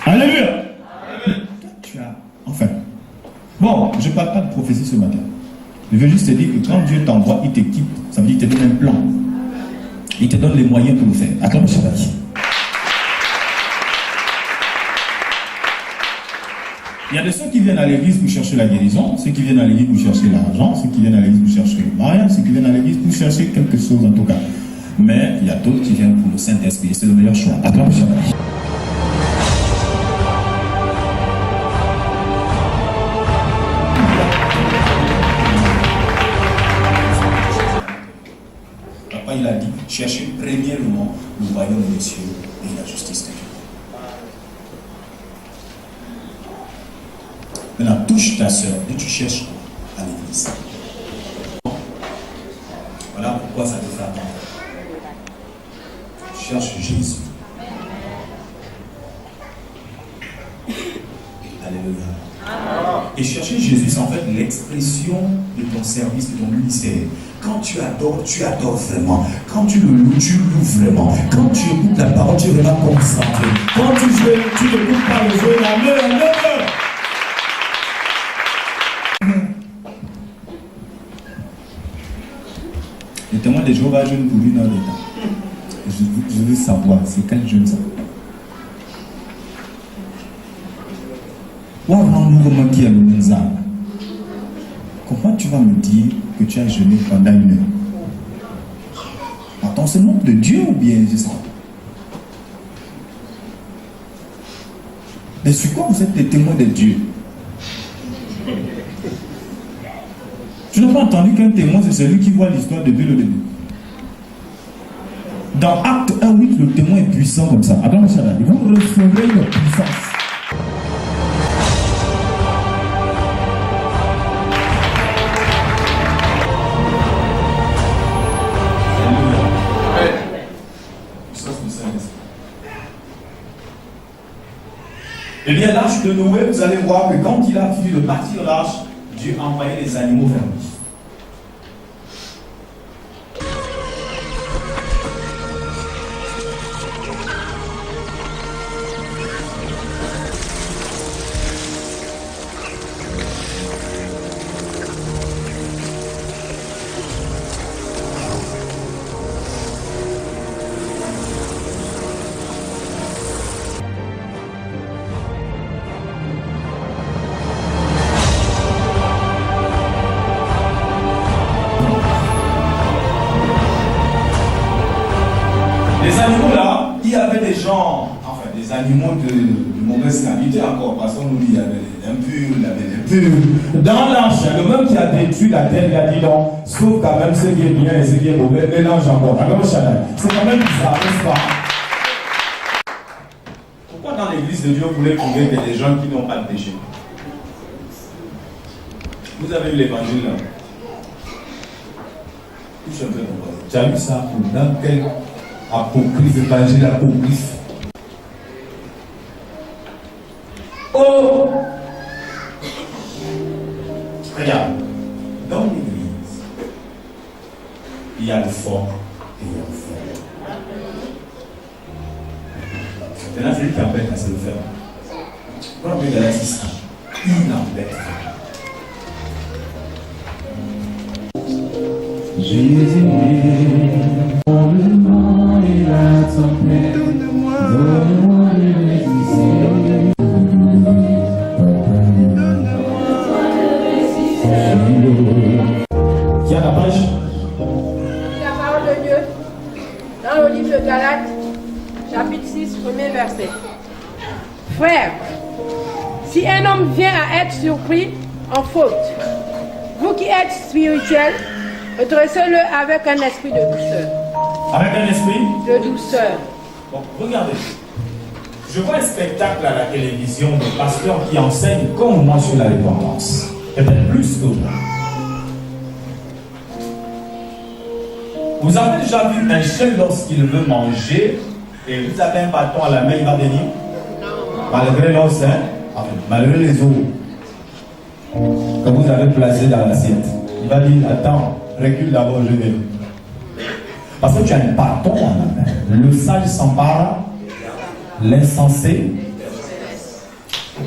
Alléluia. Enfin. Bon, je ne parle pas de prophétie ce matin. Je veux juste te dire que quand Dieu t'envoie, il t'équipe. Ça veut dire qu'il te donne un plan. Il te donne les moyens pour le faire. Attends, je sais pas qui. Il y a de ceux qui viennent à l'église pour chercher la guérison, ceux qui viennent à l'église pour chercher l'argent, ceux qui viennent à l'église pour chercher le mariage, ceux qui viennent à l'église pour chercher quelque chose en tout cas. Mais il y a d'autres qui viennent pour le Saint-Esprit. C'est le meilleur choix. Attends, je sais pas qui. Il a dit, cherchez premièrement le royaume des cieux et la justice de Dieu. Maintenant, touche ta soeur et tu cherches à l'église. Voilà pourquoi ça te fait attendre. Cherche Jésus. Alléluia. Et chercher Jésus, c'est en fait l'expression de ton service, de ton ministère. Quand tu adores vraiment. Quand tu le loues vraiment. Quand tu écoutes la parole, tu es vraiment concentré. Quand tu joues, tu n'écoutes pas le jeu, la meule. Le témoin de Jéhovah jeûne pour 1 heure de temps. Je veux savoir, c'est quel jeûne ça? Comment tu vas me dire que tu as jeûné pendant 1 heure? Attends, c'est le nom de Dieu ou bien c'est ça? Mais sur quoi vous êtes des témoins de Dieu? Tu n'as pas entendu qu'un témoin, c'est celui qui voit l'histoire depuis le début. Dans Acte 1:8, le témoin est puissant comme ça. Attends, il va recevoir une puissance. Eh bien, l'arche de Noé, vous allez voir que quand il a fini de bâtir l'arche, Dieu a envoyé les animaux vers lui. Des animaux de mauvaise qualité encore, parce qu'on nous dit qu'il y avait les impurs, il y avait les purs. Dans l'arche, le même qui a détruit la terre, il a dit non, sauf quand même ce qui est bien et ce qui est mauvais, mélange encore. C'est quand même bizarre, n'est-ce pas? Pourquoi dans l'église de Dieu, vous voulez trouver qu'il y a des gens qui n'ont pas de péché? Vous avez vu l'évangile là? Touche un peu ton voisin. Tu as vu ça dans quel apocryphe, évangile apocryphe? Oh! Regarde, dans l'église, il y a le fort et il y a le faible. Maintenant, celui qui embête, c'est le faible. Quand on regarde ça, il embête. Jésus, donne-moi et la tempête, donne-moi l'électricité. Qui a la page? La parole de Dieu dans le livre de Galates, chapitre 6, premier verset. Frères, si un homme vient à être surpris en faute, vous qui êtes spirituels, redressez-le avec un esprit de douceur. Avec un esprit de douceur. Bon, regardez. Je vois un spectacle à la télévision de pasteurs qui enseignent comme moi sur la repentance. Peut-être plus que moi. Vous avez déjà vu un chien lorsqu'il veut manger et vous avez un bâton à la main, il va venir? Malgré l'os, hein? Malgré les os que vous avez placés dans l'assiette. Il va dire, attends, recule d'abord, je vais. Parce que tu as un bâton à la main. Le sage s'empare, l'insensé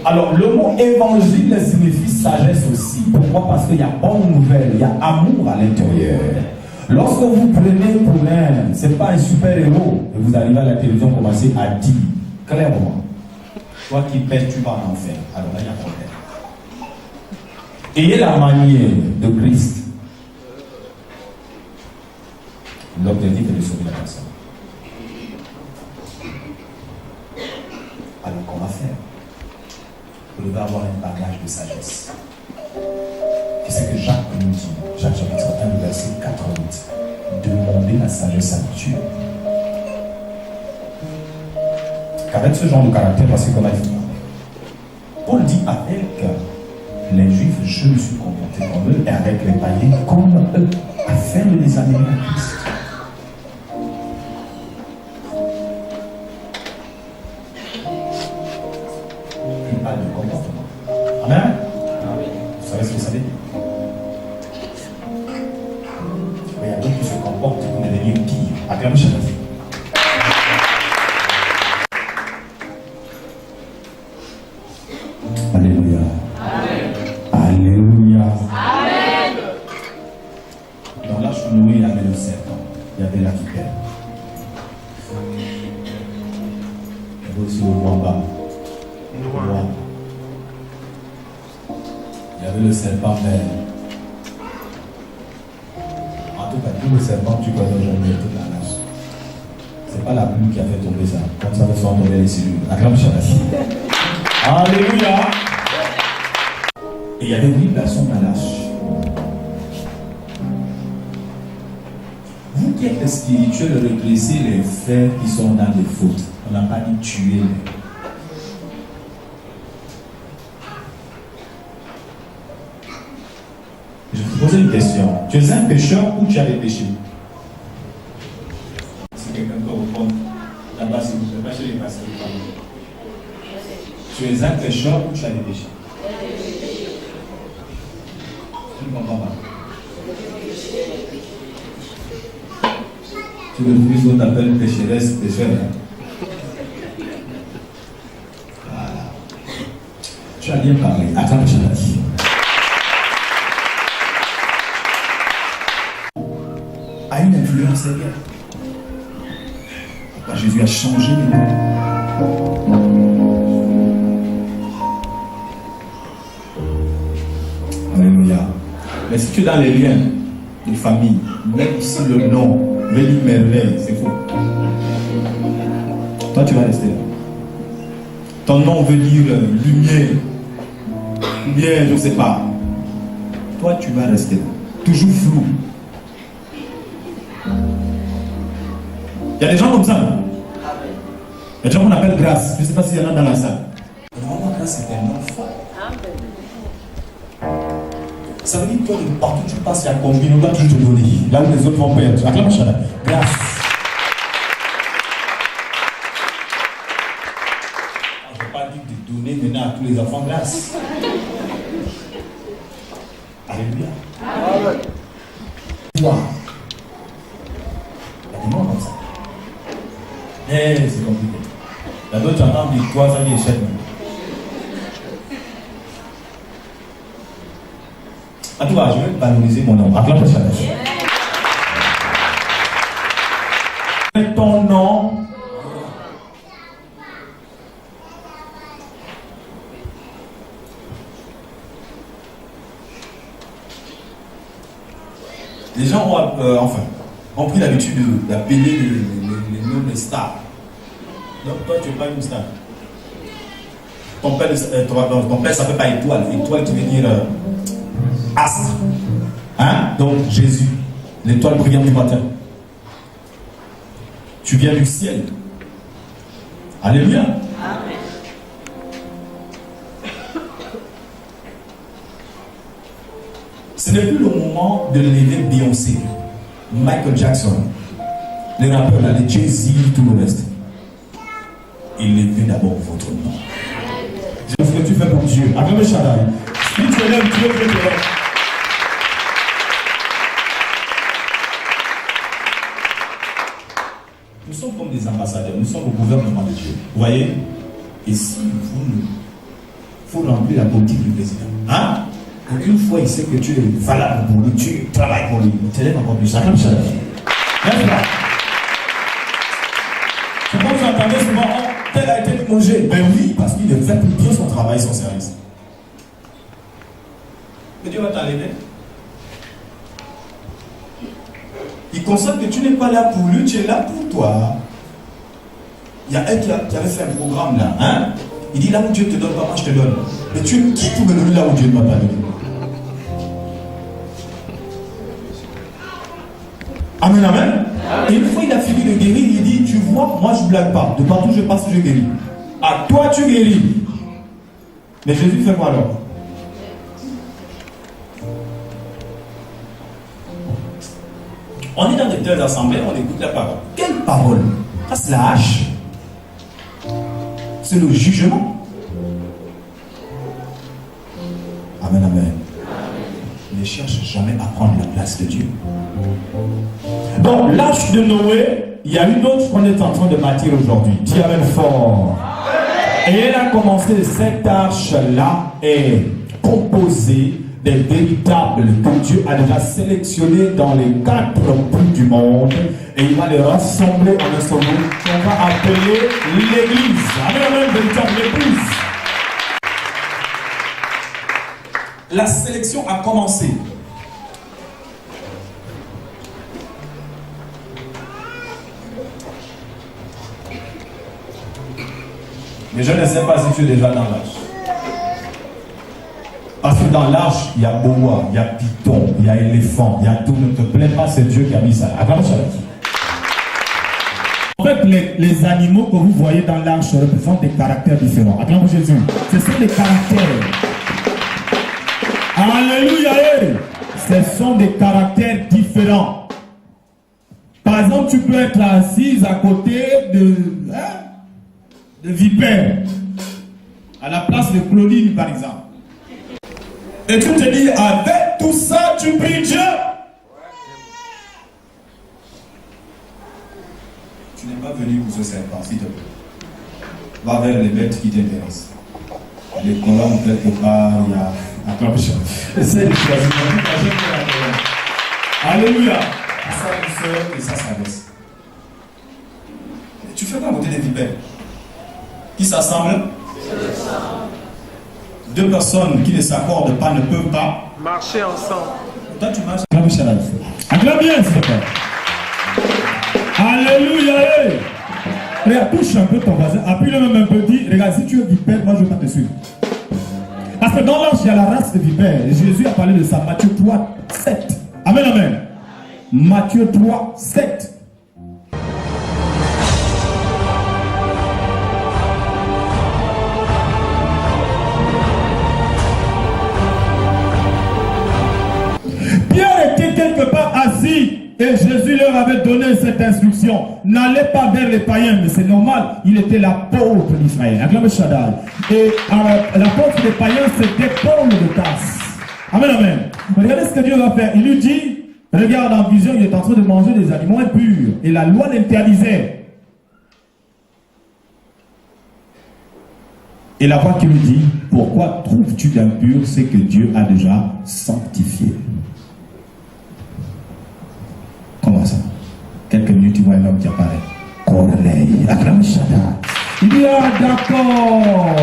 Alors, le mot évangile signifie sagesse aussi. Pourquoi? Parce qu'il y a bonne nouvelle, il y a amour à l'intérieur. Lorsque vous prenez pour un, ce n'est pas un super-héros, et vous arrivez à la télévision, commencez à dire clairement, toi qui pèches, tu vas en enfer. Alors là, il y a problème. Ayez la manière de Christ. L'objectif est de sauver la personne. Alors, qu'on va faire? Vous devez avoir un bagage de sagesse. C'est ce que Jacques nous dit. Jacques chapitre 1, verset 88. Demandez la sagesse à Dieu. Qu'avec ce genre de caractère, parce que comme il dit, Paul dit avec les Juifs, je me suis comporté comme eux, et avec les païens comme eux, afin de les amener à Christ. Il parle de comportement. Amen. Vous savez ce que ça veut dire? Mais il y a d'autres qui se comportent pour devenir pire. Acclamez chacun. Alléluia. Amen. Alléluia. Amen. Dans la cheminée, il y avait le serpent. Il y avait la vipère. Il y avait aussi le roi bas. Il y avait le serpent vert. En tout cas, tout le serpent, tu connais aujourd'hui toute la nage. C'est pas la pluie qui a fait tomber ça. Comme ça, sont tombées les cellules. Acclame Chalachi. Alléluia. Et il y avait 8 personnes à l'âge. Vous qui êtes spirituel, redressez les frères qui sont dans des fautes. On n'a pas dit tuer les. Je vais te poser une question. Tu es un pécheur ou tu as des péchés? Si quelqu'un peut répondre, là-bas, s'il vous plaît, pas chez les pasteurs. Tu es un pécheur ou tu as des péchés? Tu ne comprends pas. Tu refuses ce qu'on appelle pécheresse, pécheur. Voilà. Tu as bien parlé. Attends, je l'ai dit. A une influence égale. Jésus a changé les gens. Alléluia. Mais si tu es dans les liens de famille, même si le nom veut dire merveille, c'est faux. Toi, tu vas rester là. Ton nom veut dire lumière, ou bien, je ne sais pas. Toi, tu vas rester là. Toujours flou. Il y a des gens comme ça. Il y a des gens qu'on appelle grâce. Je ne sais pas s'il y en a dans la salle. Vraiment, grâce, c'est un enfant. Ça veut dire que toi, de partout où tu passes, il y a combien, on doit toujours te donner. Là où les autres vont perdre. Acclame Chana. Grâce. Je ne vais pas dire de donner maintenant à tous les enfants grâce. Alléluia. Amen. Wow. Il y a des mots comme ça. Eh, c'est compliqué. Il y a d'autres qui entendent des toi, ça vient échec. En tout cas, je vais valoriser mon nom. Acclame le challenge. Ton nom. Les gens ont pris l'habitude d'appeler les noms de stars. Donc toi, tu n'es pas une star. Ton père ne s'appelle pas étoile. Étoile qui veut dire astre. Hein? Donc Jésus, l'étoile brillante du matin. Tu viens du ciel. Alléluia. Amen. Ce n'est plus le moment de lever Beyoncé, Michael Jackson, les rappeurs, les Jay-Z, tout le reste. Élevez d'abord votre nom. C'est ce que tu fais pour Dieu. Acclame le Shaddai. Si tu élèves Dieu, Dieu te lève. Nous sommes comme des ambassadeurs, nous sommes au gouvernement de Dieu. Vous voyez? Et si vous faut remplir la politique du président. Hein? Une fois il sait que tu es valable pour lui, tu travailles pour lui, il te lève encore plus. Ça comme ça. N'est-ce pas? C'est comme vous entendez souvent, oh, tel a été limogé. Ben oui, parce qu'il ne fait plus bien son travail, son service. Et Dieu va t'enlever. Il constate que tu n'es pas là pour lui, tu es là pour toi. Il y a un qui avait fait un programme là. Hein? Il dit là où Dieu te donne, pas moi je te donne. Mais tu es qui pour me donner là où Dieu ne m'a pas donné? Amen, amen. Et une fois il a fini de guérir, il dit, tu vois, moi je ne blague pas. De partout je passe, je guéris. À toi tu guéris. Mais Jésus fait quoi alors? On est dans des telles assemblées, on écoute la parole. Quelle parole? Ça c'est la hache. C'est le jugement. Amen, amen. Ne cherche jamais à prendre la place de Dieu. Donc, l'arche de Noé, il y a une autre qu'on est en train de bâtir aujourd'hui. Dis amen fort. Et elle a commencé, cette arche-là est composée des véritables que Dieu a déjà sélectionnés dans les 4 bouts du monde, et il va les rassembler en un seul groupe qu'on va appeler l'Église. Amen, amen, véritable Église. La sélection a commencé. Mais je ne sais pas si tu es déjà dans l'arche. Parce que dans l'arche, il y a boa, il y a python, il y a éléphant, il y a tout. Ne te plaît pas, c'est Dieu qui a mis ça. Attends, ça. En fait, les animaux que vous voyez dans l'arche représentent des caractères différents. Acclamons Jésus. Ce sont des caractères. Alléluia. Ce sont des caractères différents. Par exemple, tu peux être assise à côté de vipère. À la place de Claudine, par exemple. Et tu te dis, avec tout ça, tu pries Dieu. Tu n'es pas venu pour ce serpent, s'il te plaît. Va vers les bêtes qui t'intéressent. Les colonnes, quelque part, il y a un cloche. Essaye de choisir. Alléluia. Ça douceur et ça s'abaisse. Tu fais pas monter des vipères qui s'assemblent. Deux personnes qui ne s'accordent pas ne peuvent pas marcher ensemble. Toi, tu marches. Acclame bien, s'il te plaît. Alléluia. Regarde, touche un peu ton voisin. Appuie-le même un peu. Dis, regarde, si tu es vipère, moi je ne vais pas te suivre. Parce que dans l'arche, il y a la race de vipère. Jésus a parlé de ça. Matthieu 3, 7. Amen, amen. Matthieu 3, 7. Pierre était quelque part assis et Jésus leur avait donné cette instruction. N'allez pas vers les païens, mais c'est normal, il était l'apôtre d'Israël. Acclamez Shaddai. Et l'apôtre des païens, c'était Paul de Tarse. Amen, amen. Regardez ce que Dieu va faire. Il lui dit, regarde en vision, il est en train de manger des aliments impurs. Et la loi l'interdisait. Et la voix qui lui dit, pourquoi trouves-tu d'impur ce que Dieu a déjà sanctifié? Comment ça? Quelques minutes, tu vois un homme qui apparaît. Corneille, acclame Shaddai. Il dit, ah d'accord.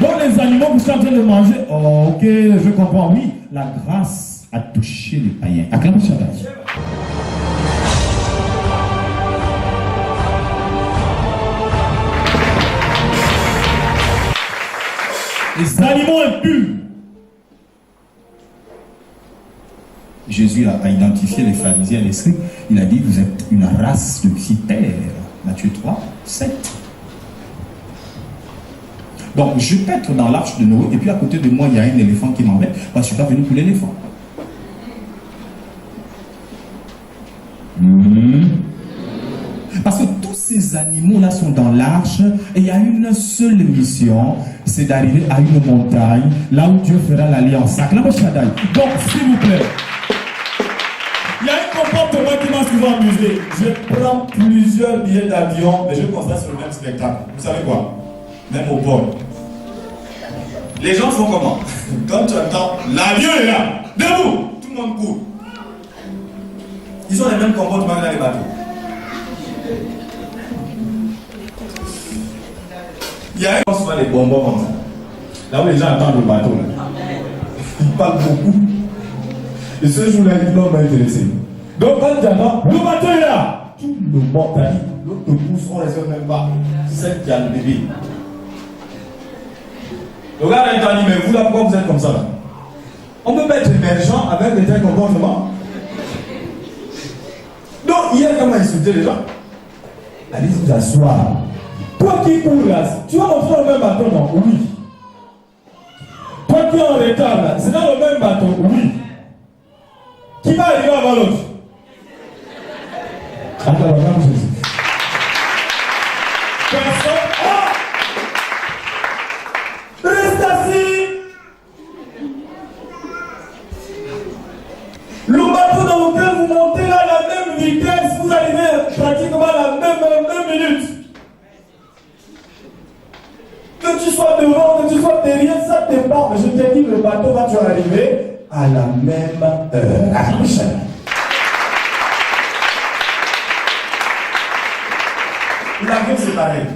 Bon, les animaux que vous êtes en train de manger, oh, ok, je comprends. Oui, la grâce a touché les païens. Acclame Shaddai. Les animaux impurs. Jésus a identifié les pharisiens et les scribes. Il a dit, vous êtes une race de vipères. Matthieu 3, 7. Donc, je peux être dans l'arche de Noé, et puis à côté de moi, il y a un éléphant qui m'embête, parce que je ne suis pas venu pour l'éléphant. Parce que tous ces animaux-là sont dans l'arche, et il y a une seule mission, c'est d'arriver à une montagne, là où Dieu fera l'alliance. Acclame Shaddai. Donc, s'il vous plaît, il y a un comportement qui m'a souvent amusé. Je prends plusieurs billets d'avion, mais je constate sur le même spectacle. Vous savez quoi? Même au port. Les gens font comment? Quand tu entends l'avion est là, debout, tout le monde court. Ils ont les mêmes comportements dans les bateaux. Il y a souvent des bonbons comme ça. Là où les gens attendent le bateau, là. Ils parlent beaucoup. Et ce jour-là, ils ne vont pas intéresser. Donc quand tu entends, le bateau est là, tout le monde t'a dit, l'autre te pousse, on ne les même pas. C'est celle qui a le bébé. Le gars a dit, mais vous là, pourquoi vous êtes comme ça là? On ne peut pas être émergent avec des tels comportements. Donc, hier, comment insulter les gens? Allez vous asseoir. Toi qui cours là, tu vas montrer le même bateau, non? Oui. Toi qui es en retard là, c'est dans le même bateau, oui. Qui va arriver avant l'autre? Attends, regarde Jésus. Personne. Ah! Reste assis. Le bateau dans lequel vous montez là, à la même vitesse, vous arrivez pratiquement à la même minute. Que tu sois devant, que tu sois derrière, ça dépend. Je te dis, le bateau va tu arriver à la même heure. L'avion c'est pareil.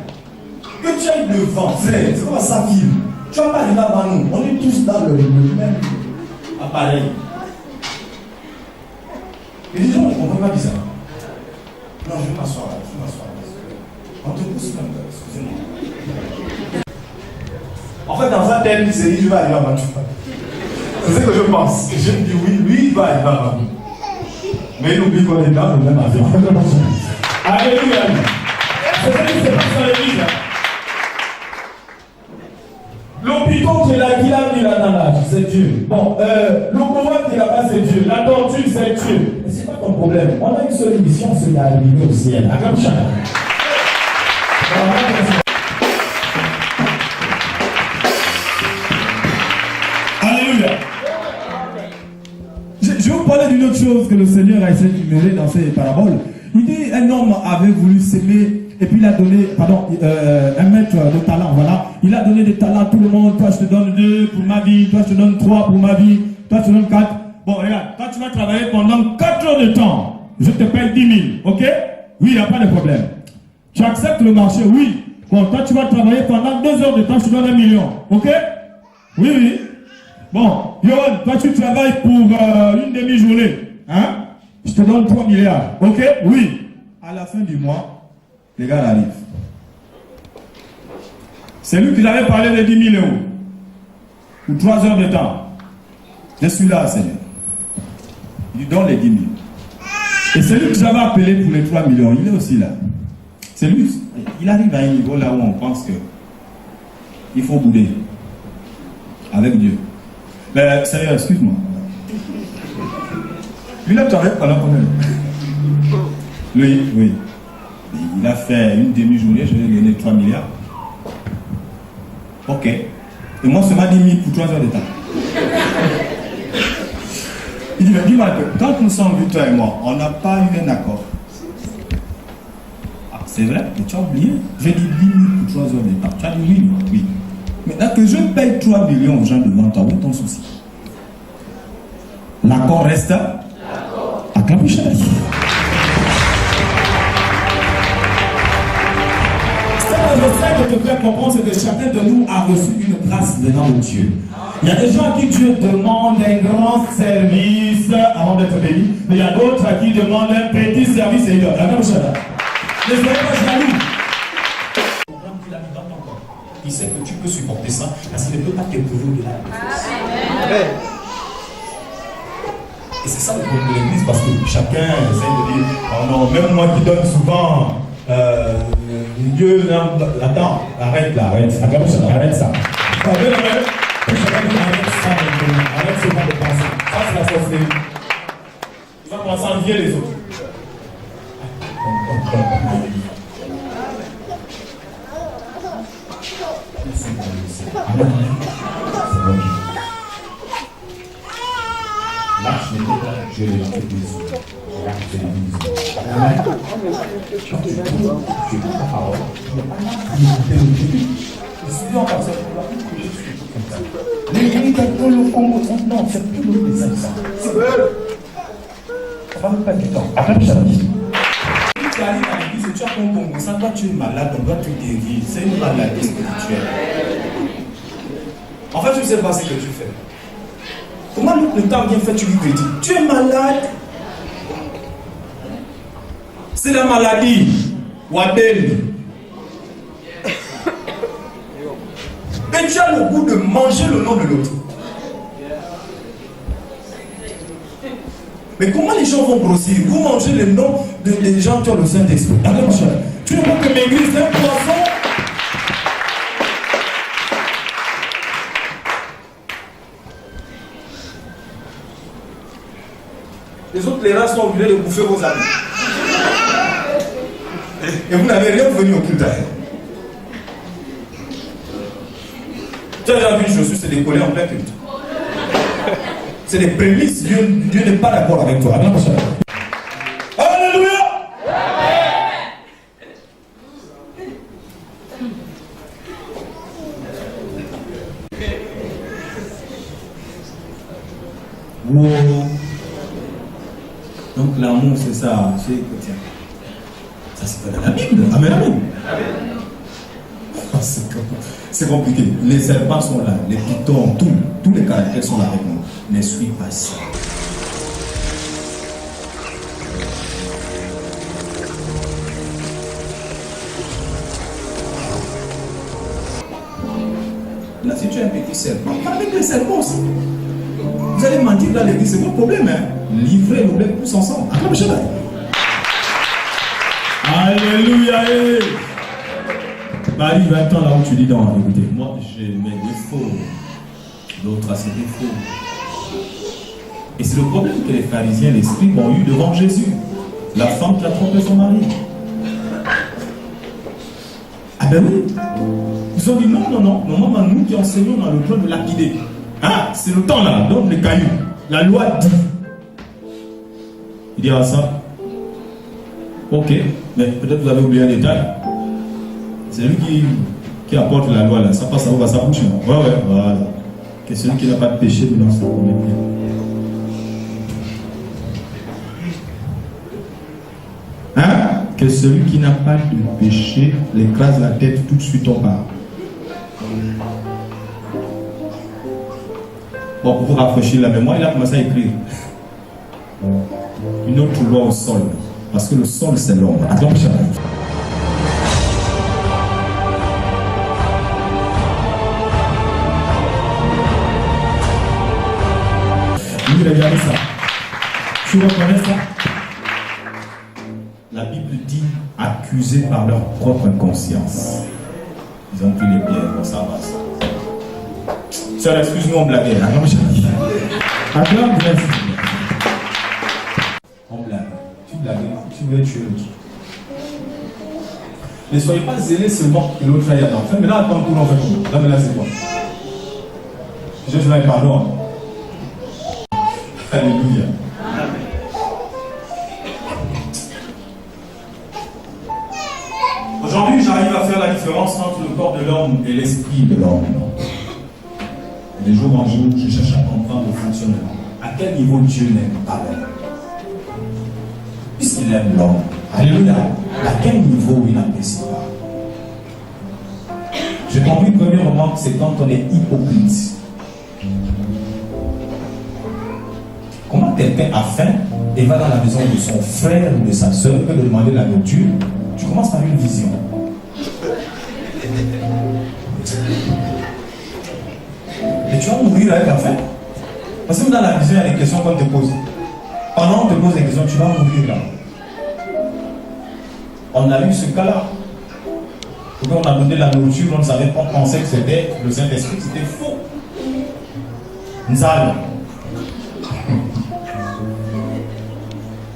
Que tu ailles devant, frère, c'est comme ça qu'il. Tu vas pas arriver avant nous. On est tous dans le même appareil. Et les gens ne comprennent pas bizarre. Non, je vais m'asseoir là, je vais m'asseoir là. On te pousse même là, excusez-moi. En fait, dans sa tête, il s'est dit, je vais arriver avant toi. C'est ce que je pense. Je me dis, oui, lui, il va arriver avant nous. Mais il oublie qu'on est dans le même avion. Alléluia. C'est ce qui se passe dans l'église. L'hôpital qu'il a mis là, c'est Dieu. Bon, le pouvoir qu'il a pas, c'est Dieu. La tortue, c'est Dieu. Mais c'est pas ton problème. On a une seule émission, c'est d'arriver au ciel. Acclame chacun. Alléluia. Je vais vous parler d'une autre chose que le Seigneur a essayé de mêler dans ses paraboles. Il dit, un homme avait voulu s'aimer. Et puis il a donné, un maître de talent, voilà. Il a donné des talents à tout le monde. Toi, je te donne 2 pour ma vie. Toi, je te donne 3 pour ma vie. Toi, je te donne 4. Bon, regarde, toi, tu vas travailler pendant 4 heures de temps. Je te paye 10 000, ok? Oui, il n'y a pas de problème. Tu acceptes le marché, oui. Bon, toi, tu vas travailler pendant 2 heures de temps. Je te donne 1 million, ok? Oui, oui. Bon, Yohan, toi, tu travailles pour une demi-journée. Hein? Je te donne 3 milliards, ok? Oui. À la fin du mois, les gars arrivent. C'est lui qui avait parlé de 10 000 euros. Pour 3 heures de temps. Je suis là, Seigneur. Il donne les 10 000. Et c'est lui que j'avais appelé pour les 3 millions. Il est aussi là. C'est lui. Il arrive à un niveau là où on pense que il faut bouder. Avec Dieu. Mais Seigneur, excuse-moi. Lui là, tu arrêtes pendant combien? Lui, oui. Il a fait une demi-journée, je lui ai donné 3 milliards. Ok. Et moi, seulement 10 000 pour 3 heures de temps. Il dit, mais dis-moi que quand nous sommes vus, toi et moi, on n'a pas eu un accord. Ah, c'est vrai, mais tu as oublié. J'ai dit 10 000 pour 3 heures de temps. Tu as dit oui, oui. Maintenant que je paye 3 millions aux gens devant toi, où est ton souci? L'accord reste à Capuchon. Ce que je te faire comprendre, c'est que chacun de nous a reçu une grâce venant de Dieu. Il y a des gens à qui Dieu demande un grand service avant d'être béni, mais il y a d'autres à qui demande un petit service et il leur donne. Ne soyez pas jaloux. Il sait que tu peux supporter ça parce qu'il ne peut pas t'éprouver de là. Et c'est ça le problème de l'église, parce que chacun essaie de dire, oh non, même moi qui donne souvent. Dieu, attends, arrête là, arrête ça, arrête ça. Arrête ça, arrête ce genre de pensée. Ça, c'est la sorcellerie. Tu vas commencer à envier les autres. Là, je n'étais pas, je l'ai fait des autres. Tu écoutes ta parole, tu n'es pas là à écouter le Dieu. Je suis en personne, on va plus couler sur tout comme ça. Les calculs le Congo, non, c'est plus le message. Ça va pas du temps. Après, ça va dire. Tu arrives à l'église et tu as ton Congo, ça, toi tu es malade, on doit te guérir. C'est une maladie spirituelle. En fait, tu ne sais pas ce que tu fais. Comment le temps bien fait, tu lui dis, tu es malade. C'est la maladie. Wadel. Et tu as le goût de manger le nom de l'autre. Mais comment les gens vont grossir? Vous mangez le nom des gens qui ont le Saint-Esprit. Tu ne vois que l'église est un poisson. Les autres, les rats sont obligés de bouffer vos amis. Et vous n'avez rien venu au culte. Tu as déjà vu une chaussure se décoller en plein culte. C'est des prémices. Dieu n'est pas d'accord avec toi. Alléluia. Wow. Donc l'amour, c'est ça, c'est chrétien. Ça, c'est pas dans la Bible. Amen, amen. C'est compliqué. Les serpents sont là, les pitons, tous les caractères sont là avec nous. Ne suis pas ça. Là, si tu es un petit serpent, avec les serpents aussi. Vous allez mentir dans l'église, c'est votre problème. Hein? Livrez le blé tous ensemble. Alléluia. Marie, 20 ans là où tu dis non, écoutez, moi j'ai mes défauts, l'autre a ses défauts. Et c'est le problème que les pharisiens, les scribes ont eu devant Jésus. La femme qui a trompé son mari. Ah ben oui. Ils ont dit non, normalement nous qui enseignons dans le plan de lapider. Ah, c'est le temps là, donc les cailloux. La loi dit. Il dira ça. Ok, mais peut-être vous avez oublié un détail. C'est lui qui apporte la loi là, ça passe à sa bouche. Ouais, voilà. Que celui qui n'a pas de péché, non, ça commet bien. Hein? Que celui qui n'a pas de péché l'écrase la tête tout de suite en bas. Bon, pour vous rafraîchir la mémoire, il a commencé à écrire une autre loi au sol. Parce que le sol, c'est l'homme. Donc, oui, regardez ça. Tu reconnais ça? La Bible dit accusés par leur propre conscience. Ils ont pris les pierres, bon, ça va. Sœur, excuse-nous, on blaguait. On blague. Tu blagues, tu veux tuer l'autre. Ne soyez pas zélés seulement que l'autre aille à l'enfer. Mais là, attends, tout l'en fait tout. Là, mais là, c'est quoi? Je te dis pardon. Alléluia. Aujourd'hui, j'arrive à faire la différence entre le corps de l'homme et l'esprit de l'homme. De jour en jour, je cherche à comprendre le fonctionnement. À quel niveau Dieu n'aime pas l'homme? Puisqu'il aime l'homme. Alléluia. À quel niveau il n'apprécie pas? J'ai compris, premièrement, c'est quand on est hypocrite. Comment quelqu'un a faim et va dans la maison de son frère ou de sa soeur que de demander la nourriture? Tu commences par une vision. Et tu vas mourir avec la faim. Parce que dans la vision, il y a des questions qu'on te pose. Pendant qu'on te pose des questions, tu vas mourir là. On a eu ce cas-là. Quand on a donné la nourriture, on ne savait pas, on pensait que c'était le Saint-Esprit, c'était faux. Nzal.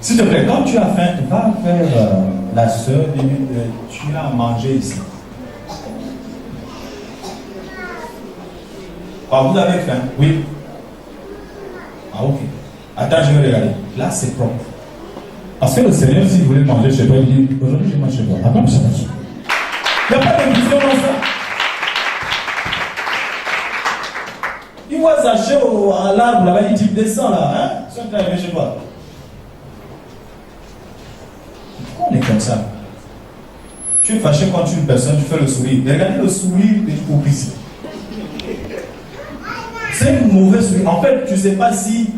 S'il te plaît, quand tu as faim, va faire la soeur, tu as à manger ici. Ah, vous avez faim? Oui. Ah, ok. Attends, je vais regarder. Là, c'est propre. Parce que le Seigneur, s'il voulait manger chez toi, il dit aujourd'hui, je mange chez toi. Attends, ça. Il n'y a pas de vision dans ça. vois Zachée à l'arbre là-bas, il dit descends là, hein? Ils sont arrivés chez toi. Pourquoi on est comme ça? Tu es fâché quand tu es une personne, tu fais le sourire. Mais regardez le sourire de l'hypocrisie. C'est une mauvaise sourire. En fait, tu ne sais pas si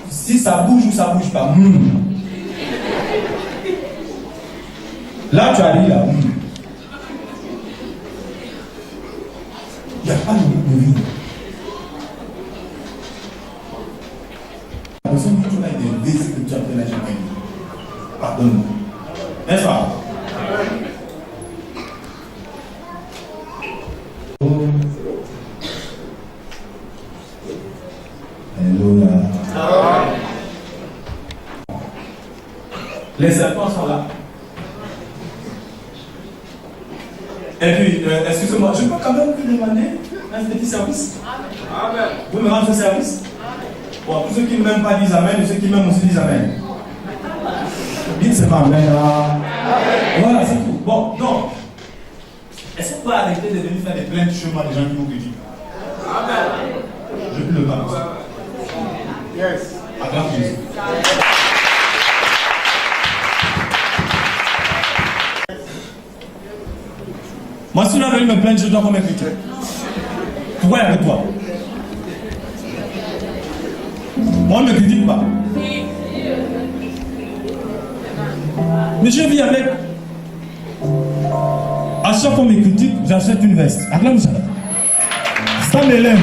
ça bouge ou ça ne bouge pas. Là, tu as dit là. Il n'y a pas de goût de vie. La personne qui a été élevée, c'est que tu as fait la jamais. Pardonne-moi. N'est-ce pas? Alléluia. Les serpents sont là. Et puis, excusez-moi, je peux quand même vous demander un petit service. Amen. Vous me rendez ce service? Bon, tous ceux qui ne m'aiment pas disent Amen, et ceux qui m'aiment aussi disent Amen. Dites seulement Amen. Voilà, c'est tout. Bon, donc, est-ce qu'on peut arrêter de venir faire des plaintes chez moi des gens qui vous critiquent? Amen. Je peux le parler. Yes. Acclame Jésus. Moi, si on a venu me plaindre, je dois qu'on me critique. Pourquoi avec toi? Moi, on ne me critique pas. Mais je vis avec. À chaque fois qu'on me critique, j'achète une veste. Acclame ça. Ça m'élève.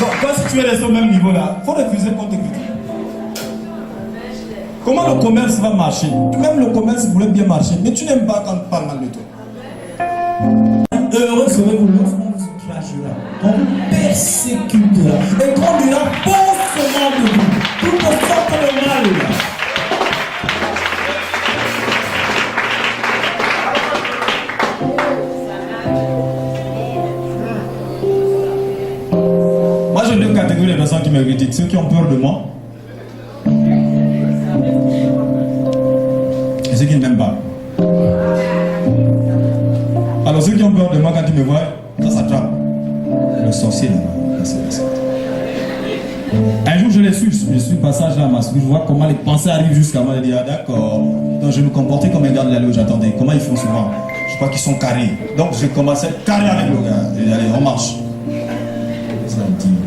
Bon, toi, si tu es resté au même niveau là, il faut refuser qu'on te critique. Comment le commerce va marcher? Même le commerce voulait bien marcher, mais tu n'aimes pas quand on parle mal de toi. Heureux serez-vous lorsqu'on vous outragera, qu'on vous persécutera, et qu'on dira faussement de vous, toute sorte de mal. Moi, j'ai deux catégories de personnes qui me critiquent. Ceux qui ont peur de moi et ceux qui ne m'aiment pas. Alors, ceux qui ont peur de moi, quand ils me voient, ça s'attrape. Le sorcier là. Un jour, je suis passage là à Masou, je vois comment les pensées arrivent jusqu'à moi. Je dis, ah d'accord. Donc, je me comportais comme un gars de la loge. J'attendais. Comment ils font souvent? Je crois qu'ils sont carrés. Donc, j'ai commencé à carré avec le gars. J'ai dit, allez, on marche.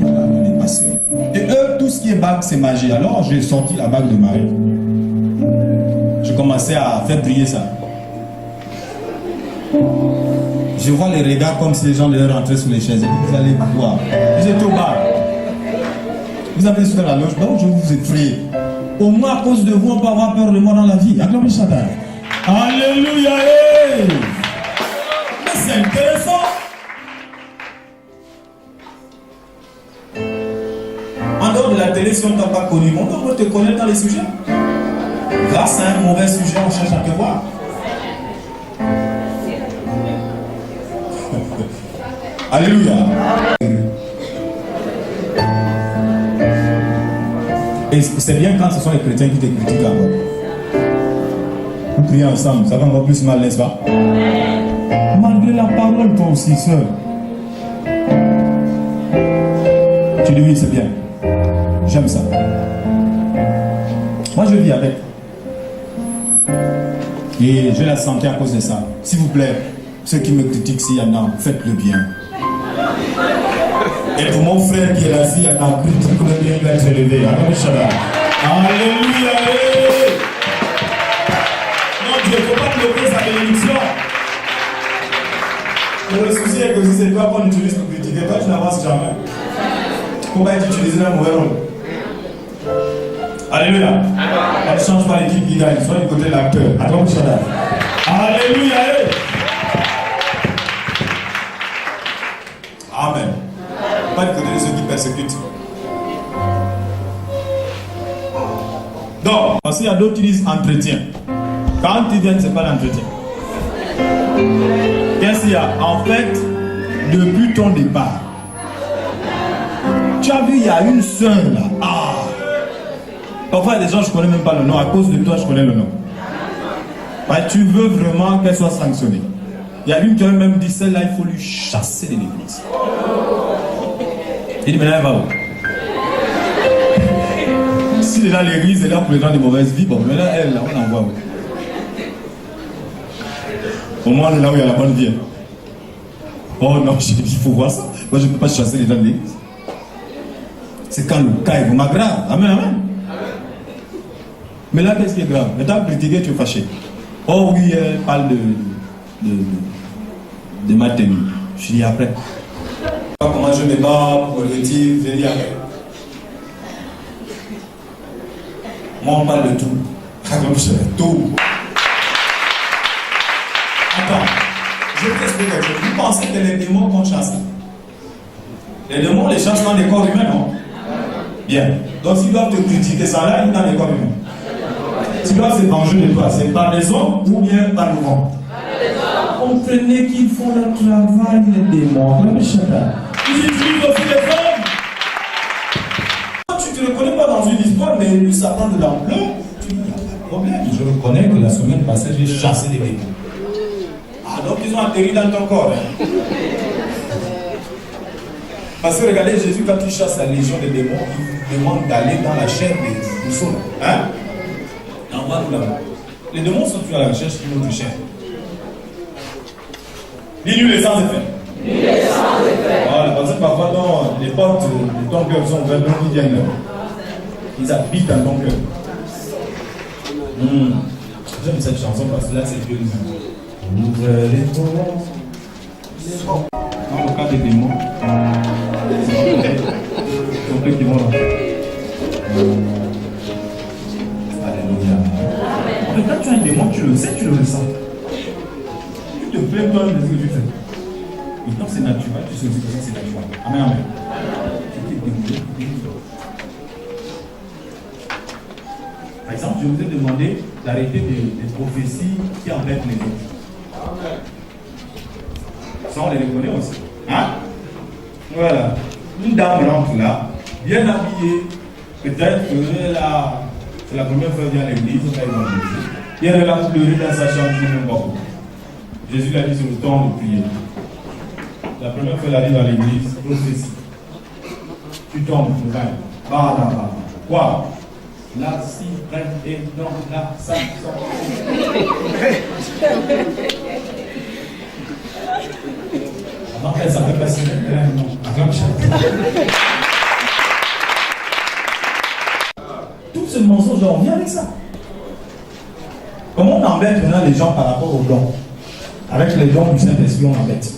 On est passé. Et eux, tout ce qui est bague, c'est magie. Alors, j'ai sorti la bague de Marie. J'ai commencé à faire briller ça. Je vois les regards comme si les gens allaient rentrer sous les chaises. Et puis vous allez voir. Vous êtes au bar. Vous avez sur la loge, donc je vous effraie. Au moins à cause de vous, on peut avoir peur de moi dans la vie. Acclamez Shaddai. Alléluia. Mais c'est intéressant. En dehors de la télé, si on ne t'a pas connu, on peut te connaître dans les sujets. Grâce à un mauvais sujet, on cherche à te voir. Alléluia. Et c'est bien quand ce sont les chrétiens qui te critiquent d'abord. Vous priez ensemble, ça va encore plus mal, n'est-ce pas? Malgré la parole, toi aussi, sœur. Tu dis oui, c'est bien. J'aime ça. Moi, je vis avec. Et j'ai la santé à cause de ça. S'il vous plaît, ceux qui me critiquent, s'il y en a, faites le bien. Et pour mon frère qui est là, s'il y en a, critique le bien, il va être élevé. Alléluia. Non, Dieu, il ne faut pas bloquer sa bénédiction. Le souci est que si c'est toi qu'on utilise pour critiquer, toi tu n'avances jamais. Comment être utilisé dans un mauvais rôle? Alléluia. On ne change pas l'équipe qui gagne, soit du côté de l'acteur. Attends, alléluia. Amen. Pas du côté de ceux qui persécutent. Donc, parce qu'il y a d'autres qui disent entretien. Quand ils viennent, ce n'est pas l'entretien. Qu'est-ce qu'il y a? En fait, depuis ton départ, tu as vu, il y a une sœur là. Ah! Parfois, il y a des gens, je ne connais même pas le nom. À cause de toi, je connais le nom. Tu veux vraiment qu'elle soit sanctionnée. Il y a une qui a même dit, celle-là, il faut lui chasser de l'église. Il dit, maintenant, elle va où? Si elle est dans l'église, elle est là pour les gens de mauvaise vie. Bon, maintenant, elle, là, on envoie où? Au moins, là où il y a la bonne vie. Oh non, j'ai dit, il faut voir ça. Moi, je ne peux pas chasser les gens de l'église. C'est quand le cas est vraiment grave. Amen, amen. Mais là, qu'est-ce qui est grave? Maintenant, critiquer, tu es fâché. Oh oui, elle parle de ma tenue. Je dis après. Comment je me bats pour le retire, je dis après. Moi, on parle de tout. Tout. Attends, je vais t'expliquer quelque chose. Vous pensez que les démons qu'on chasse? Les démons, les chassent dans les corps humains, non? Bien. Donc, s'ils doivent te critiquer ça là, ils sont dans les corps humains. S'ils doivent se venger de toi, c'est par les hommes ou bien par le vent? Comprenez qu'ils font le travail, les démons. Ils utilisent aussi les hommes. Tu ne te reconnais pas dans une histoire, mais lui, ça prend de l'ampleur. Il n'y a pas de problème. Je reconnais que la semaine passée, j'ai chassé des démons. Ah, donc ils ont atterri dans ton corps. Hein. Parce que regardez, Jésus, quand il chasse la légion des démons, il demande d'aller dans la chair des mousseaux. Hein? Et on va nous là-bas. Les démons sont toujours à la recherche d'une autre chair. Dis-lui les sans effets. Voilà, parce que parfois, dans les portes de ton cœur sont ouvertes, donc ils viennent là. Ils habitent dans ton cœur. J'aime cette chanson parce que là, c'est Dieu lui-même. Ouvre les portes. Dans le cas des démons, c'est eux qui vont là. Alléluia. Mais quand tu as un démon, tu le sais, tu le ressens. Tu te plains toi de ce que tu fais. Et quand c'est naturel, tu sais aussi que c'est naturel. Amen, amen. Par exemple, je vous ai demandé d'arrêter des prophéties qui embêtent les autres. Ça, on les reconnaît aussi. Hein? Voilà. Une dame rentre là, bien habillée. Peut-être que c'est la première fois qu'elle vient à l'église, on va évangéliser. Et elle est là pleurer dans sa chambre, je ne sais pas. Jésus l'a dit sur le temps de prier. La première fois qu'elle arrive à l'église, prophétie. Tu tombes, tu vas. Bah. Quoi? Là, si, bref, et non, là, ça, avant qu'elle s'appelle pas si tout ce mensonge, on vient avec ça. Comment on embête maintenant les gens par rapport aux dons? Avec les dons du Saint-Esprit, on embête.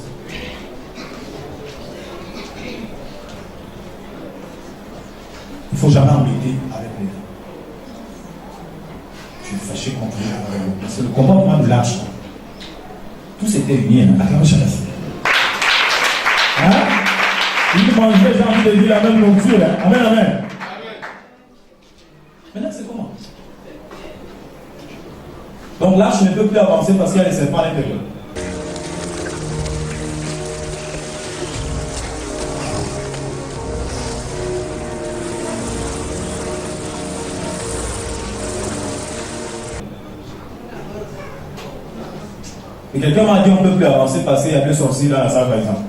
Il ne faut jamais embêter avec les dons. Tu es fâché contre lui. C'est le comportement de lâche. Tout s'était uni. Hein? Il mangeait, j'ai envie de dire, la même nourriture. Hein? Amen, amen. Maintenant, c'est comment? Donc là, je ne peux plus avancer parce qu'il y a les serpents à l'intérieur. Et quelqu'un m'a dit on ne peut plus avancer parce qu'il y a deux sorciers dans la salle, par exemple.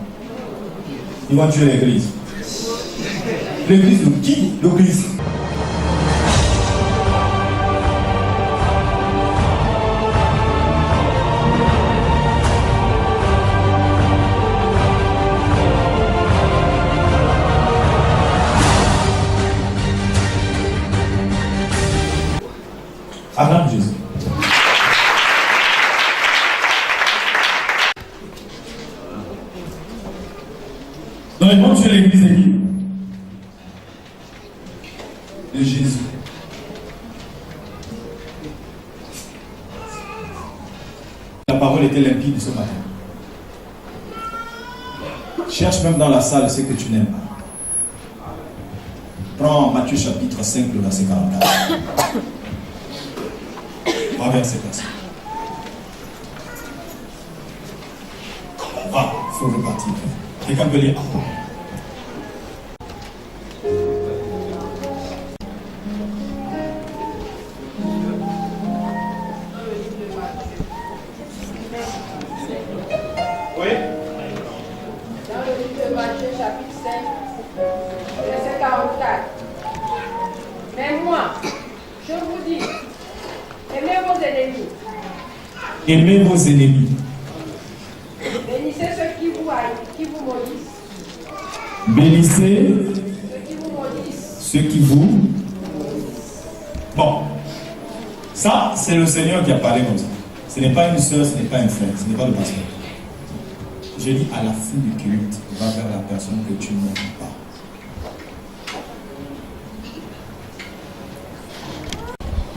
Ils vont tuer l'église. L'église de qui? De Christ. Abraham Jésus. Donc ils vont tuer l'église de qui? De Jésus. La parole était limpide ce matin. Cherche même dans la salle ce que tu n'aimes pas. Prends Matthieu chapitre 5, le verset 44. Va vers ces personnes. Va, il faut repartir. Quelqu'un peut lire. de Matthieu chapitre 5, verset 44. Mais moi, je vous dis, aimez vos ennemis. Aimez vos ennemis. Bénissez ceux qui vous maudissent. Bénissez Ceux qui vous maudissent. ceux qui vous... Bon. Ça, c'est le Seigneur qui a parlé comme ça. Ce n'est pas une soeur, ce n'est pas un frère, ce n'est pas le pasteur. Je dis à la fin du culte, va vers la personne que tu n'aimes pas.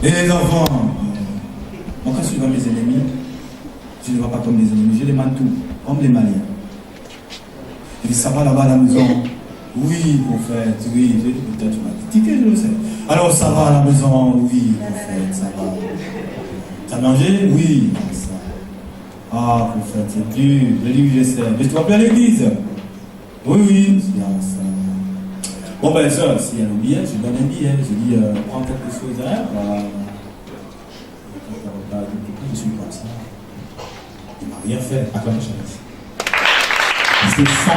Et les enfants, moi quand je vois mes ennemis, je ne les vois pas comme des ennemis, je les mantoue, comme les Maliens. Je dis, ça va là-bas à la maison. Oui, prophète, oui. Je dis, peut-être tu m'as critiqué, je le sais. Alors, ça va à la maison, oui, prophète, ça va. T'as mangé? Oui, ça. Ah, prophète, c'est dur. Je dis, oui, je sais. Mais tu vas plus à l'église? Oui, oui, c'est bien ça. Bon, ben, ça, s'il y a un billet, je donne un billet. Je dis, prends quelque chose, hein, voilà. Je suis comme ça. Il m'a rien fait. Acclame le Seigneur. C'est ça.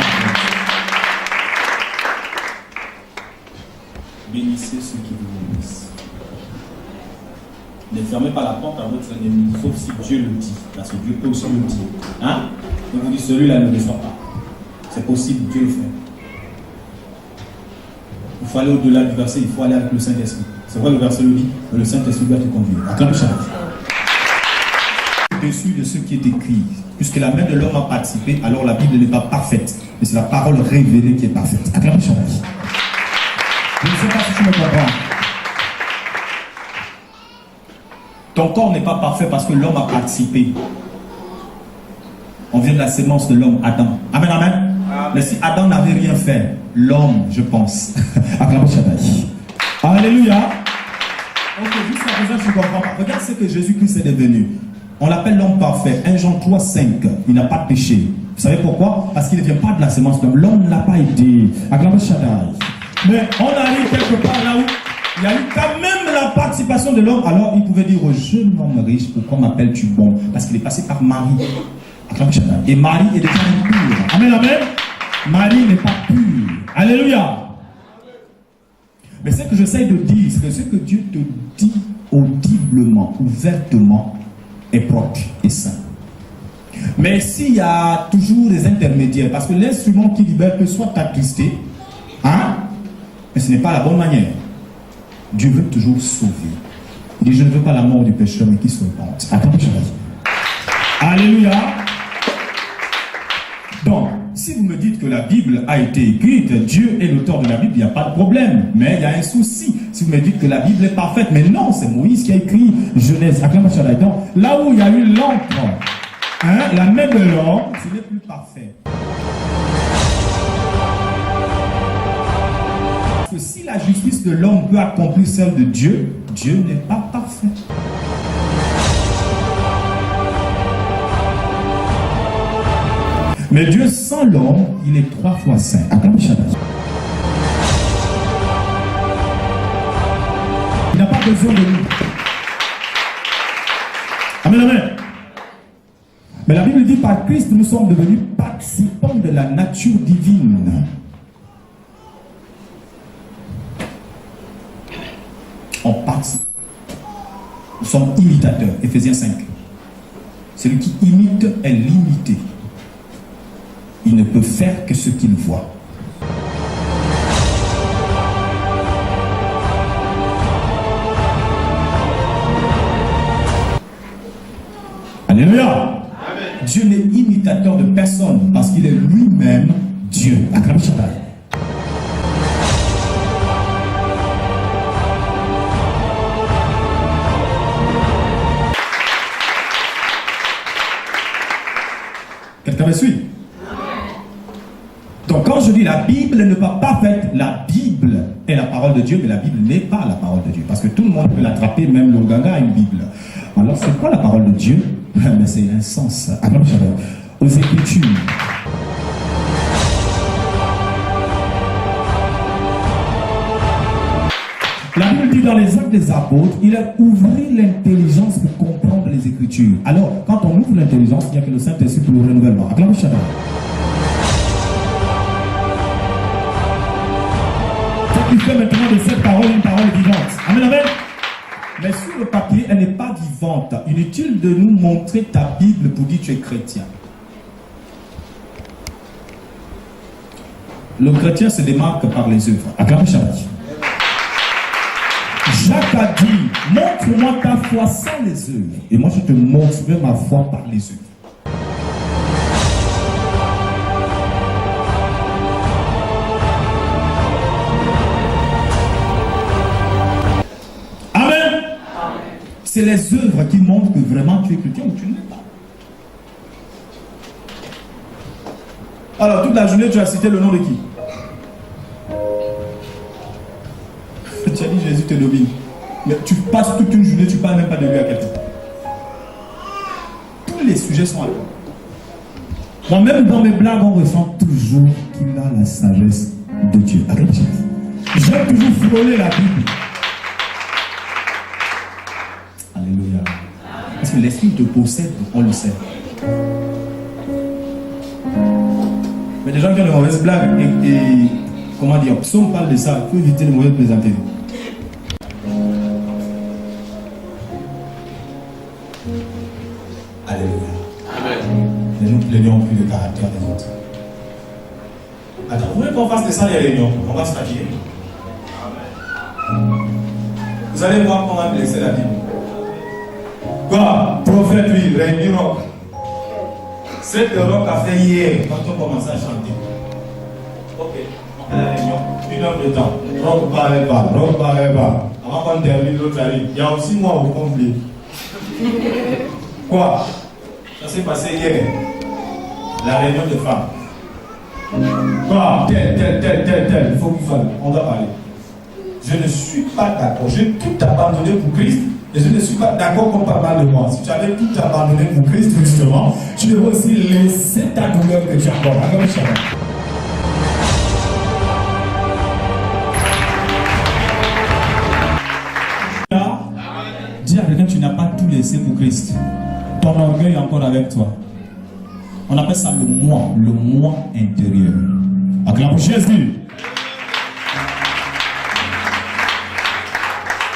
Bénissez ceux qui vous bénissent. Ne fermez pas la porte à votre ennemi, sauf si Dieu le dit. Parce que Dieu peut aussi le dire. Hein? On vous dit, celui-là ne le fait pas. C'est possible, Dieu le fait. Il faut aller au-delà du verset, il faut aller avec le Saint-Esprit. C'est vrai, le verset le dit, le Saint-Esprit doit te conduire. Acclame le Seigneur. Dessus de ce qui est écrit, puisque la main de l'homme a participé, alors la Bible n'est pas parfaite, mais c'est la parole révélée qui est parfaite. Acclame le Seigneur. Je ne sais pas si tu me comprends. Ton corps n'est pas parfait parce que l'homme a participé. On vient de la sémence de l'homme, Adam. Amen, amen. Mais si Adam n'avait rien fait, l'homme, je pense. Acclame le Seigneur. Alléluia. Ok, jusqu'à présent, je ne comprends pas. Regarde ce que Jésus-Christ est devenu. On l'appelle l'homme parfait. 1 Jean 3, 5. Il n'a pas de péché. Vous savez pourquoi? Parce qu'il ne vient pas de la sémence de l'homme. L'homme ne l'a pas été. Acclame le Seigneur. Mais on arrive quelque part là où il y a eu quand même la participation de l'homme. Alors il pouvait dire au jeune homme riche, pourquoi m'appelles-tu bon? Parce qu'il est passé par Marie. Et Marie est déjà impure. Amen, amen. Marie n'est pas pure. Alléluia. Mais ce que j'essaie de dire, c'est que ce que Dieu te dit audiblement, ouvertement, est propre et saint. Mais s'il y a toujours des intermédiaires, parce que l'instrument qui libère peut soit t'attrister, hein? Mais ce n'est pas la bonne manière. Dieu veut toujours sauver. Il dit, je ne veux pas la mort du pécheur, mais qu'il se repente. Attends, je vais. Alléluia. Donc, si vous me dites que la Bible a été écrite, Dieu est l'auteur de la Bible, il n'y a pas de problème. Mais il y a un souci. Si vous me dites que la Bible est parfaite, mais non, c'est Moïse qui a écrit Genèse. Donc, là où il y a eu l'encre, hein, la main de l'homme, ce n'est plus parfait. Que si la justice de l'homme peut accomplir celle de Dieu, Dieu n'est pas parfait. Mais Dieu sans l'homme, il est 3 fois saint. Il n'a pas besoin de nous. Amen, amen. Mais la Bible dit par Christ, nous sommes devenus participants de la nature divine. On participe. Nous sommes imitateurs. Éphésiens 5. Celui qui imite est limité. Il ne peut faire que ce qu'il voit. Alléluia. Amen. Dieu n'est imitateur de personne parce qu'il est lui-même Dieu. Acclame Shabbat. Quelqu'un me suit? Donc quand je dis la Bible n'est pas parfaite, la Bible est la parole de Dieu, mais la Bible n'est pas la parole de Dieu. Parce que tout le monde peut l'attraper, même l'Ouganda a une Bible. Alors c'est quoi la parole de Dieu? Mais c'est un sens. Aux Écritures. La Bible dit dans les Actes des Apôtres, il a ouvert l'intelligence pour comprendre les Écritures. Alors, quand on ouvre l'intelligence, il n'y a que le Saint-Esprit pour le renouvellement. Acclame Shabbat. qui fait maintenant de cette parole une parole vivante. Amen, amen. Mais sur le papier, elle n'est pas vivante. Inutile de nous montrer ta Bible pour dire que tu es chrétien. Le chrétien se démarque par les œuvres. Acclamez Shabbat. Jacques a dit, montre-moi ta foi sans les œuvres. Et moi je te montrerai ma foi par les œuvres. Amen. C'est les œuvres qui montrent que vraiment tu es chrétien ou tu ne l'es pas. Alors toute la journée tu as cité le nom de qui? Tu as dit Jésus te domine. Mais tu passes toute une journée, tu ne parles même pas de lui à quelqu'un. Tous les sujets sont à toi. Moi-même dans mes blagues, on ressent toujours qu'il a la sagesse de Dieu. J'aime toujours frôler la Bible. Alléluia. Parce que l'esprit te possède, on le sait. Mais des gens qui ont de mauvaises blagues et comment dire, si on parle de ça, il faut éviter les mauvaises plaisanteries. Alléluia. Amen. Et nous plaignons plus le caractère des autres. Attends, vous voulez qu'on fasse de ça les réunions? On va se fatiguer. Vous allez voir comment blesser la Bible. Quoi? Prophète, lui, réunion rock. Cette rock a fait hier quand on commençait à chanter. Ok, on fait la réunion. 1 heure de temps. Rock paraît pas, rock paraît pas. Avant qu'on termine, l'autre arrive. Il y a aussi moi au complet. Quoi? Ça s'est passé hier. La réunion de femmes. Quoi? Tel. Il faut qu'il fasse. On doit parler. Je ne suis pas d'accord. J'ai tout abandonné pour Christ. Et je ne suis pas d'accord qu'on parle de moi. Si tu avais tout abandonné pour Christ, justement, tu devrais aussi laisser ta douleur que tu as encore. Dis à quelqu'un, tu n'as pas tout laissé pour Christ. Ton orgueil est encore avec toi. On appelle ça le moi intérieur. Acclame Jésus.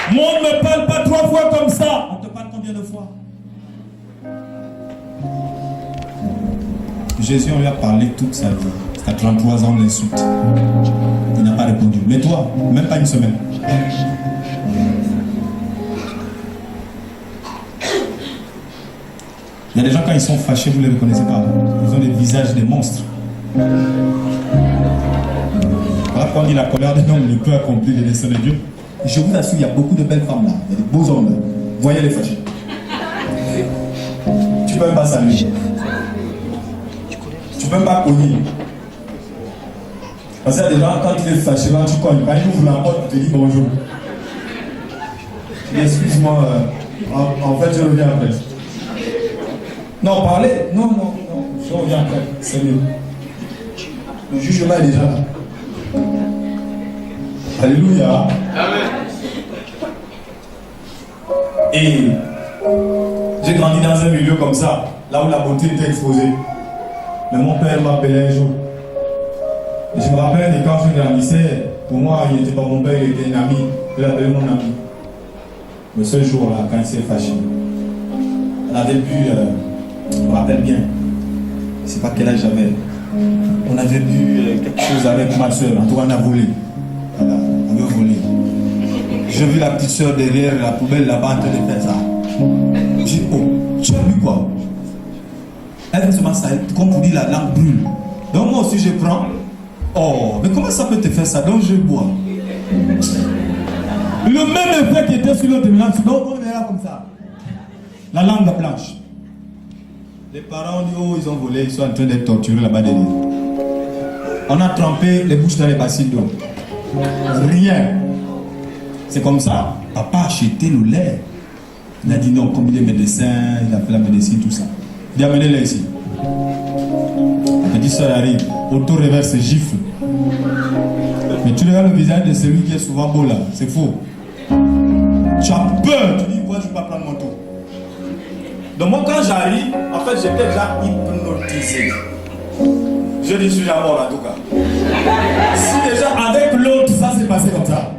Monde ne parle pas 3 fois comme ça. On te parle combien de fois? Jésus, on lui a parlé toute sa vie. À 33 ans, on l'insulte. Il n'a pas répondu. Mais toi, même pas une semaine. Il y a des gens, quand ils sont fâchés, vous ne les reconnaissez pas. Ils ont des visages des monstres. Voilà quand on dit la colère d'un homme ne peut accomplir les desseins de Dieu. Je vous assure, il y a beaucoup de belles femmes là. Il y a des beaux hommes là. Voyez les fâchés. Tu ne peux même pas saluer. Tu ne peux même pas cogner. Parce qu'il y a des gens, quand tu es fâché, là, tu cognes. Quand ils ouvrent la porte, tu te dis bonjour. Excuse-moi, en fait, je reviens après. Non, parlez. Non. Je reviens après. C'est mieux. Le jugement est déjà là. Alléluia. Amen. Et j'ai grandi dans un milieu comme ça, là où la beauté était exposée. Mais mon père m'appelait un jour. Et je me rappelle que quand je grandissais, pour moi, il n'était pas mon père, il était un ami. Je l'appelais mon ami. Mais ce jour-là, quand il s'est fâché, on avait bu, je me rappelle bien, je ne sais pas quel âge j'avais. On avait bu quelque chose avec ma soeur, en tout cas on a volé. Voilà, on veut voler. J'ai vu la petite soeur derrière la poubelle là-bas en train de faire ça. J'ai dit, oh, tu as vu quoi? Elle fait seulement ça, comme vous dites, la lampe brûle. Donc moi aussi je prends. Oh, mais comment ça peut te faire ça? Donc je bois. Le même effet qui était sur l'autre lampe, donc on est là comme ça. La lampe blanche. Les parents ont dit, oh, ils ont volé, ils sont en train d'être torturés là-bas derrière. On a trempé les bouches dans les bassines d'eau. Rien. C'est comme ça. Papa a acheté le lait. Il a dit non, comme il est médecin, il a fait la médecine, tout ça. Il a amené le lait ici. La petite soeur arrive, auto-reverse, gifle. Mais tu regardes le visage de celui qui est souvent beau là, c'est faux. Tu as peur, tu dis, moi je ne vais pas prendre mon tour. Donc moi quand j'arrive, en fait j'étais déjà hypnotisé. Je dis, je suis à mort en tout cas. Si déjà avec l'autre ça s'est passé comme ça.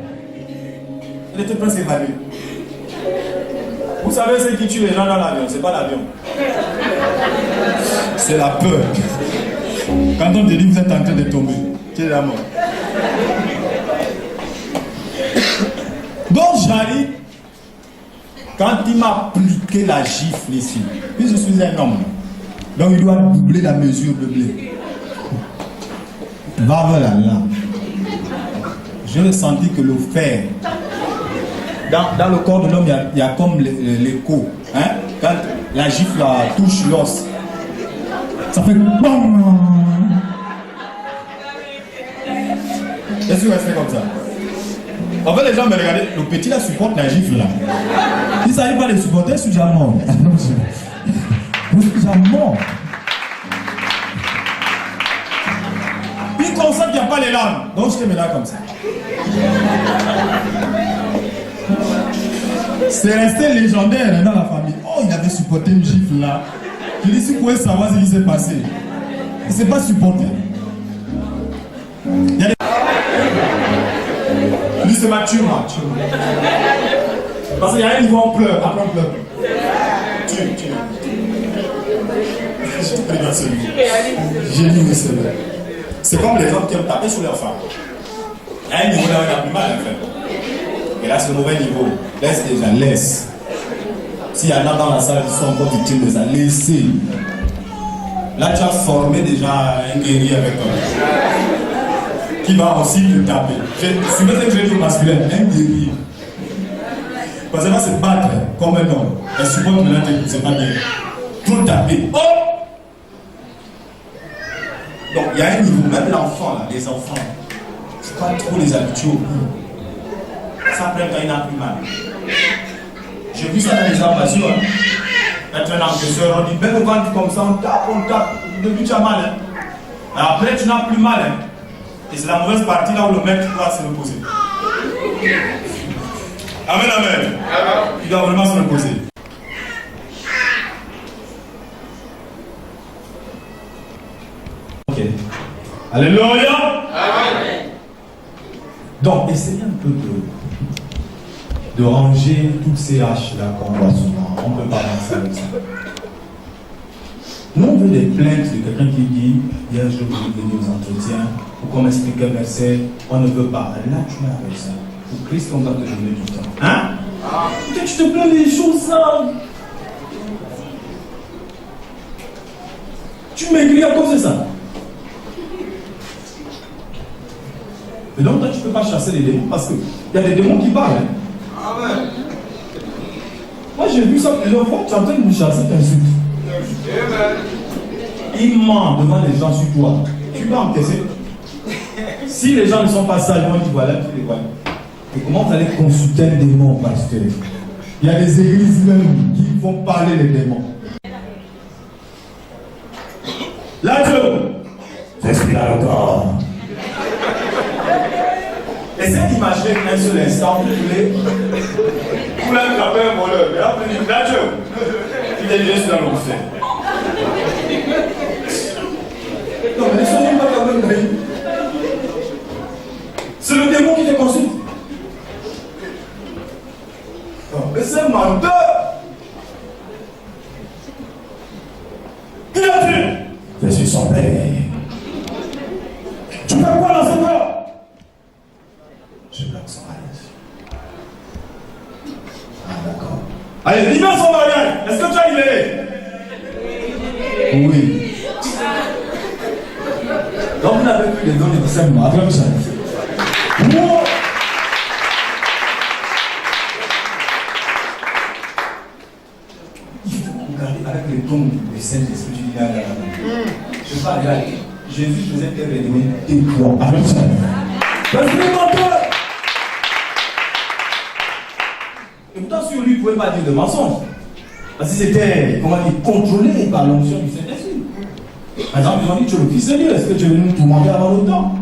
Elle était presque évanouie. Vous savez ce qui tue les gens dans l'avion, c'est pas l'avion. C'est la peur. Quand on te dit vous êtes en train de tomber, tu es la mort. Donc j'arrive, quand il m'a appliqué la gifle ici, puis je suis un homme, donc il doit doubler la mesure de blé. Va vers là. J'ai senti que le fer, dans le corps de l'homme, il y a comme l'écho. Hein? Quand la gifle touche l'os, ça fait BAM. Est-ce que vous restez comme ça? En fait, les gens me regardaient, le petit là supporte la gifle là. Si ça n'arrive pas à les supporter, je suis déjà mort. Je suis déjà mort. Il constate qu'il n'y a pas les larmes. Donc je te mets là comme ça. C'est resté légendaire dans la famille. Oh, il avait supporté une gifle là. Je dis, si vous pouvez savoir ce qui s'est passé. Il ne s'est pas supporté. Il y a des... Lui, c'est ma tue. Parce qu'il y a un niveau, on pleure. Après, on pleure. Tu. Regarde celui. J'ai dit, c'est vrai. C'est comme les hommes qui aiment taper sur leurs femmes. Il y a un niveau là où il a plus mal à faire. Et là, c'est le mauvais niveau. Laisse déjà, laisse. S'il y en a dans la salle qui sont encore victimes de ça, laissez. Là, tu as formé déjà un guerrier avec toi. Qui va aussi te taper. C'est même que je dis au masculin, un guerrier. Parce que va se battre comme un homme. Elle supporte le lundi, c'est pas bien. Trop taper. Oh! Donc il y a un niveau, même l'enfant là, les enfants, il ne faut pas trop les habituer au bout. Ça après quand il n'a plus mal. J'ai vu ça dans les arts martiaux. Être un encaisseur, on dit même quand tu comme ça, on tape, depuis tu as mal. Hein. Après tu n'as plus mal. Hein. Et c'est la mauvaise partie là où le mec doit se reposer. Amen. Il doit vraiment se reposer. Ok. Alléluia. Amen. Donc, essayez un peu de ranger toutes ces haches là qu'on voit souvent. On ne peut pas avancer avec ça. Nous, on veut des plaintes de quelqu'un qui dit hier je voulais venir aux entretiens, ou qu'on m'explique un verset, on ne veut pas. Là, tu es avec ça. Pour Christ, on va te donner du temps. Hein? Peut-être que tu te plains des choses là. Tu maigris à cause de ça. Et donc, toi, tu ne peux pas chasser les démons parce qu'il y a des démons qui parlent. Hein? Amen. Moi, j'ai vu ça plusieurs fois. Tu es en train de me chasser, t'insultes. Il ment devant les gens sur toi. Tu vas encaisser. Si les gens ne sont pas sages, ils disent voilà, tu les vois. Et comment vous allez consulter un démon, pasteur? Il y a des églises même qui font parler les démons. Là, Dieu, respire encore. Essaye d'imaginer qu'un seul instant, vous voulez attraper un voleur. Et là, vous dites, là, Dieu, il est déjà sur la longue. Non, mais ne soyez pas quand même naïfs. C'est le démon qui te consulte. Non, mais c'est un menteur. Qui a tué? Je suis son père. Tu fais quoi dans ce corps? Je bloque son mariage. Ah, d'accord. Allez, libère son mariage. Est-ce que tu as libéré? Oui. Donc vous n'avez plus les dons de discernement. Après ça. Il faut regarder avec les dons des Saint-Esprit du Liga. Je ne sais pas regarder. Jésus faisait des réunions des fois. Après ça. Parce que le menteur. Et pourtant sur lui, il ne pouvait pas dire de mensonge. Parce que c'était, comment dire, contrôlé par l'onction du Saint-Esprit. Par exemple, ils ont dit, tu es le fils de Dieu, est-ce que tu es venu nous tourmenter avant le temps?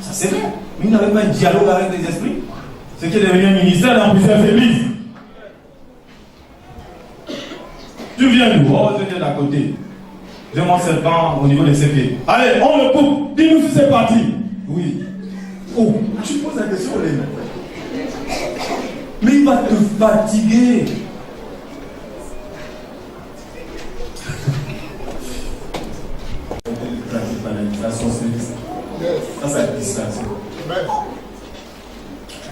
Ça c'est vrai. Mais il n'avait pas un dialogue avec les esprits. Ce qui est devenu un ministère dans plusieurs églises. Tu viens d'où? Oh, je viens d'à côté. J'ai mon serpent au niveau des CP. Allez, on le coupe. Dis-nous si c'est parti. Oui. Oh, tu poses la question, mais il va te fatiguer. Ça, c'est la distraction.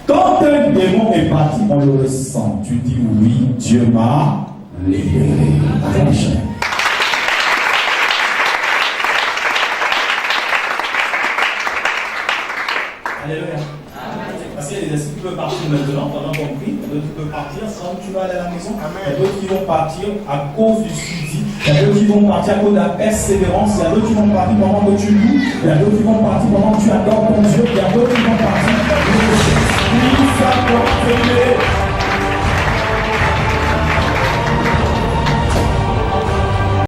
Quand un démon est parti, on le ressent. Tu dis oui, Dieu m'a libéré. Alléluia. Parce qu'il y a des esprits qui peuvent partir maintenant, pendant qu'on prie, d'autres qui peuvent partir quand tu vas aller à la maison, il y a d'autres qui vont partir à cause du suivi, il y a d'autres qui vont partir à cause de la persévérance, il y a d'autres qui vont partir pendant que tu loues, il y a d'autres qui vont partir pendant que tu adores ton Dieu, il y a d'autres qui vont partir.